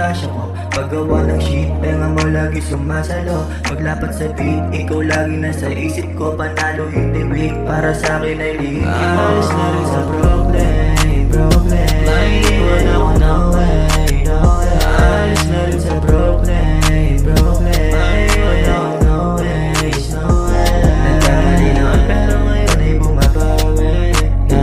voltasya ko. Paggawa ng shit, tenga mo lagi sumasalo. Paglapat sa beat, ikaw lagi nasa isip ko. Panalo hindi weak, para sa akin ay leak. Alis na rin sa Brooklyn maiiwan ako, no way, no way. Alis na rin sa Brooklyn maiiwan ako, no ways, no way. Nagkamali noon pero ngayon ay bumabawi na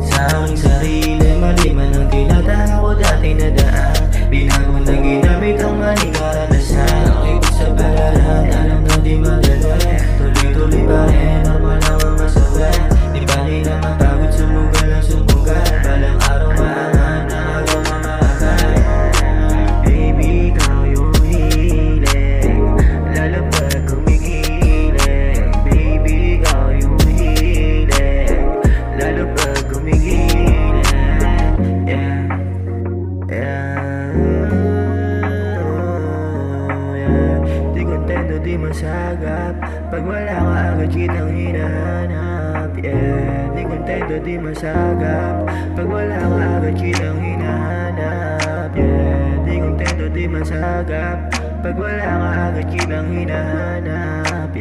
sa aking sarili. Mali man ang tinatanga ko dati na daan. Binago na ginamit ang maling karanasan. Okay ko sa balaran, alam na di madali. Tuloy-tuloy pa rin, normal lang ang masabi. Di bali na mapagod, sumugal ang sumugal. Balang araw maangan, na agaw mamahal. Baby, ikaw yung hiling, lalo pag gumigiling. Baby, ikaw yung hiling, lalo pag gumigiling. Di kontento, di masagap. Pag wala ka agad kitang hinahanap. Di kontento, di masagap. Pag wala ka agad kitang hinahanap. Di kontento, di masagap. Pag wala ka agad kitang hinahanap.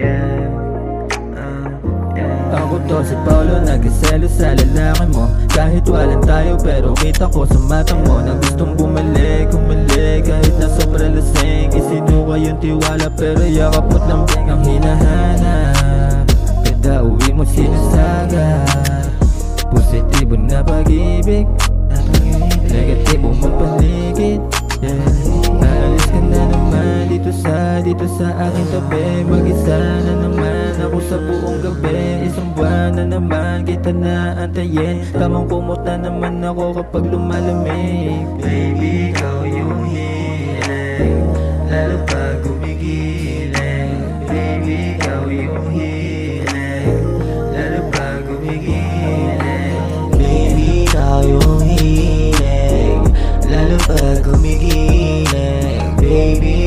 Ako to si Paulo, nagkaselo sa lalaki mo. Kahit walang tayo pero kita ko sa mata mo na gustong bumalik, kahit na sobrang lasing. Isinuka yung tiwala pero yakap mo't lambing ang hinahanap. Kada uwi mo sinasagap, positibo na pag-ibig, negatibo mong paligid. Aalis ka na naman dito sa aking tabi. Mag-isa na naman ako sa buong gabi. Isang buwan na naman kita na antayin. Tamang kumot na naman ako kapag lumalamig. Baby, ikaw yung hiling, lalo pag gumigiling. Baby, ikaw yung hiling, lalo pag gumigiling. Baby, ikaw yung hiling, lalo pag gumigiling. Baby,